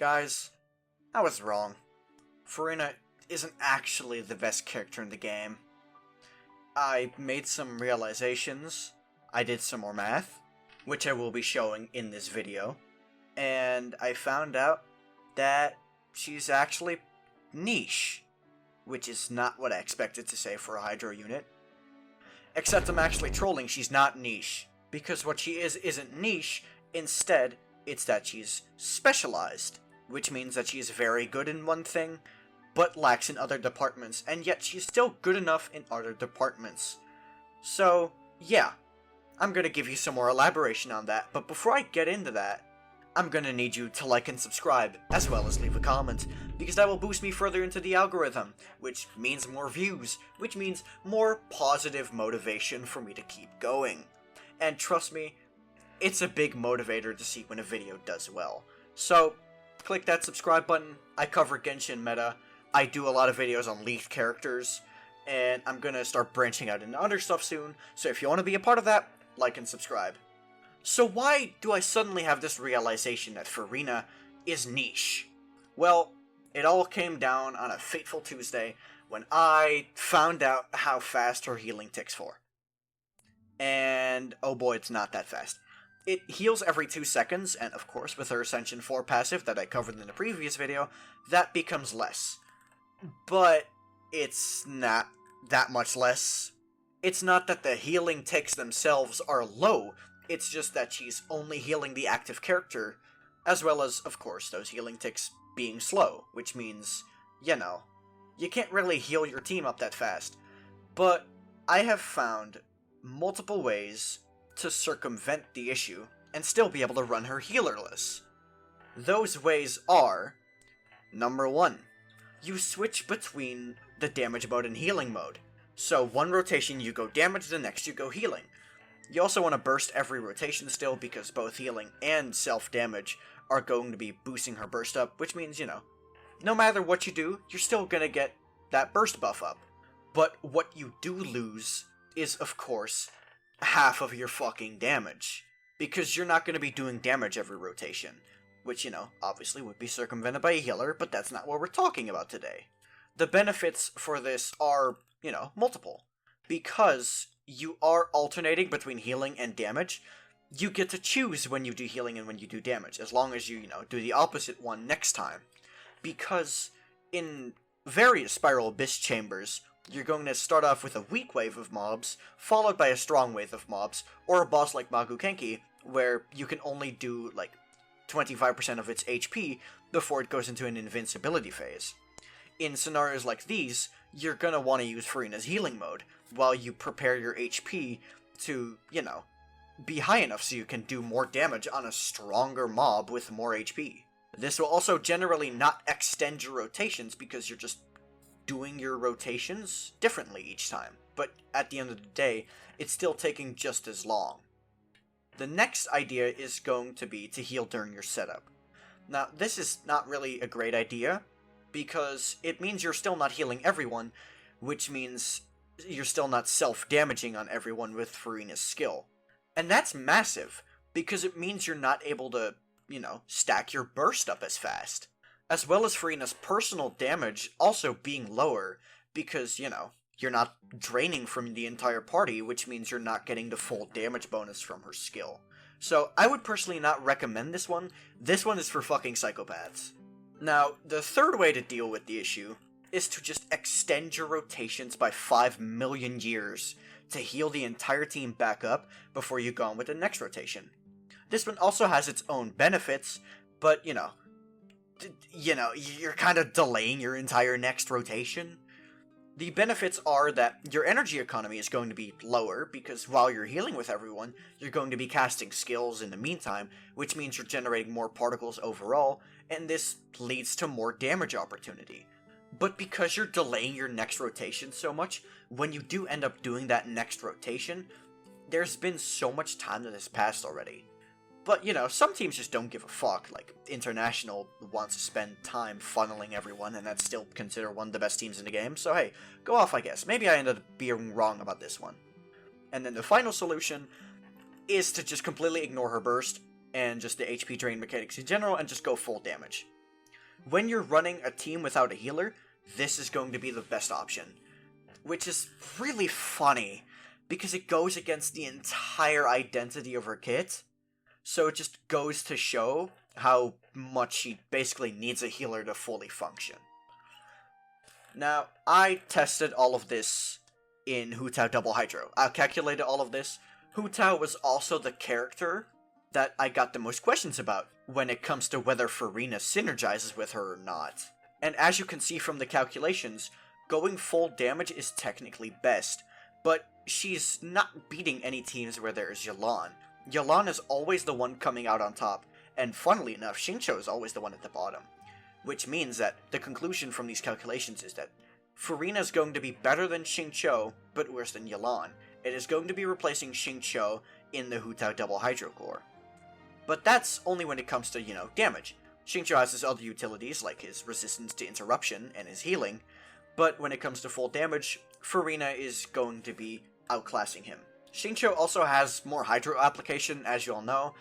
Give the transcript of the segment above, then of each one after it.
Guys, I was wrong. Furina isn't actually the best character in the game. I made some realizations, I did some more math, which I will be showing in this video, and I found out that she's actually niche, which is not what I expected to say for a Hydro unit. Except I'm actually trolling, she's not niche, because what she isn't niche, instead, it's that she's specialized, which means that she's very good in one thing, but lacks in other departments, and yet she's still good enough in other departments. So, yeah, I'm gonna give you some more elaboration on that, but before I get into that, I'm gonna need you to like and subscribe, as well as leave a comment, because that will boost me further into the algorithm, which means more views, which means more positive motivation for me to keep going. And trust me, it's a big motivator to see when a video does well. So, click that subscribe button. I cover Genshin meta, I do a lot of videos on leaked characters, and I'm gonna start branching out into other stuff soon, so if you want to be a part of that, like and subscribe. So why do I suddenly have this realization that Furina is niche? Well, it all came down on a fateful Tuesday when I found out how fast her healing ticks for. And oh boy, it's not that fast. It heals every 2 seconds, and of course with her Ascension 4 passive that I covered in the previous video, that becomes less. But it's not that much less. It's not that the healing ticks themselves are low, it's just that she's only healing the active character, as well as, of course, those healing ticks being slow, which means, you know, you can't really heal your team up that fast. But I have found multiple ways to circumvent the issue and still be able to run her healerless. Those ways are, number 1, you switch between the damage mode and healing mode. So one rotation you go damage, the next you go healing. You also want to burst every rotation still, because both healing and self-damage are going to be boosting her burst up, which means, you know, no matter what you do, you're still gonna get that burst buff up. But what you do lose is, of course, half of your fucking damage, because you're not going to be doing damage every rotation, which, you know, obviously would be circumvented by a healer, but that's not what we're talking about today. The benefits for this are, you know, multiple. Because you are alternating between healing and damage, you get to choose when you do healing and when you do damage, as long as you know, do the opposite one next time. Because in various Spiral Abyss chambers, you're going to start off with a weak wave of mobs, followed by a strong wave of mobs, or a boss like Magukenki, where you can only do, like, 25% of its HP before it goes into an invincibility phase. In scenarios like these, you're gonna want to use Furina's healing mode, while you prepare your HP to, you know, be high enough so you can do more damage on a stronger mob with more HP. This will also generally not extend your rotations, because you're just doing your rotations differently each time, but at the end of the day, it's still taking just as long. The next idea is going to be to heal during your setup. Now, this is not really a great idea, because it means you're still not healing everyone, which means you're still not self-damaging on everyone with Furina's skill. And that's massive, because it means you're not able to, you know, stack your burst up as fast. As well as Furina's personal damage also being lower, because, you know, you're not draining from the entire party, which means you're not getting the full damage bonus from her skill. So, I would personally not recommend this one. This one is for fucking psychopaths. Now, the third way to deal with the issue is to just extend your rotations by 5 million years to heal the entire team back up before you go on with the next rotation. This one also has its own benefits, but, you know, you're kind of delaying your entire next rotation. The benefits are that your energy economy is going to be lower, because while you're healing with everyone, you're going to be casting skills in the meantime, which means you're generating more particles overall, and this leads to more damage opportunity. But because you're delaying your next rotation so much, when you do end up doing that next rotation, there's been so much time that has passed already. But, you know, some teams just don't give a fuck. Like, International wants to spend time funneling everyone, and that's still considered one of the best teams in the game, so hey, go off, I guess. Maybe I ended up being wrong about this one. And then the final solution is to just completely ignore her burst, and just the HP drain mechanics in general, and just go full damage. When you're running a team without a healer, this is going to be the best option. Which is really funny, because it goes against the entire identity of her kit. So it just goes to show how much she basically needs a healer to fully function. Now, I tested all of this in Hu Tao Double Hydro. I calculated all of this. Hu Tao was also the character that I got the most questions about when it comes to whether Furina synergizes with her or not. And as you can see from the calculations, going full damage is technically best, but she's not beating any teams where there is Yelan. Yelan is always the one coming out on top, and funnily enough, Xingqiu is always the one at the bottom. Which means that the conclusion from these calculations is that Furina is going to be better than Xingqiu, but worse than Yelan. It is going to be replacing Xingqiu in the Hu Tao Double Hydro core. But that's only when it comes to, damage. Xingqiu has his other utilities, like his resistance to interruption and his healing, but when it comes to full damage, Furina is going to be outclassing him. Xingqiu also has more Hydro application, as you all know,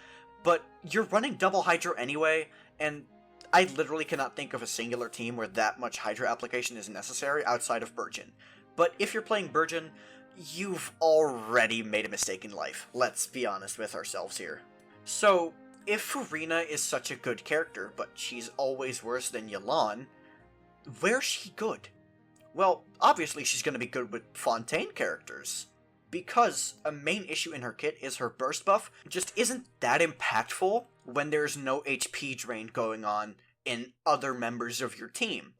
but you're running double Hydro anyway, and I literally cannot think of a singular team where that much Hydro application is necessary outside of Burgeon. But if you're playing Burgeon, you've already made a mistake in life. Let's be honest with ourselves here. So, if Furina is such a good character, but she's always worse than Yelan, where's she good? Well, obviously she's going to be good with Fontaine characters, because a main issue in her kit is her burst buff just isn't that impactful when there's no HP drain going on in other members of your team.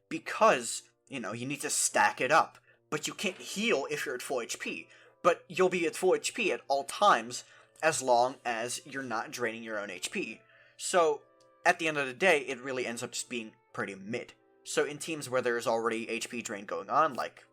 Because, you need to stack it up, but you can't heal if you're at full HP, but you'll be at full HP at all times as long as you're not draining your own HP. So, at the end of the day, it really ends up just being pretty mid. So in teams where there's already HP drain going on, like,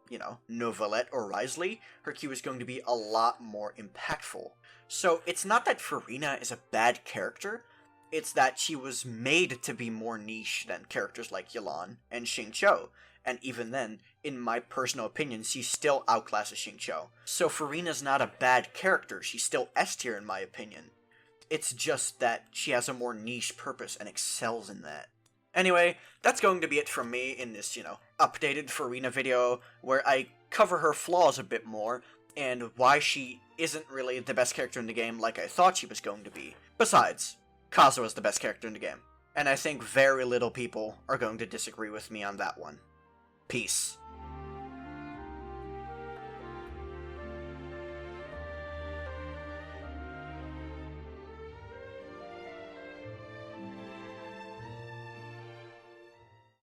Novelette or Risley, her Q is going to be a lot more impactful. So it's not that Furina is a bad character, it's that she was made to be more niche than characters like Yelan and Xingqiu, and even then, in my personal opinion, she still outclasses Xingqiu. So Furina's not a bad character, she's still S tier in my opinion. It's just that she has a more niche purpose and excels in that. Anyway, that's going to be it from me in this, updated Furina video, where I cover her flaws a bit more, and why she isn't really the best character in the game like I thought she was going to be. Besides, Kazuha is the best character in the game, and I think very little people are going to disagree with me on that one. Peace.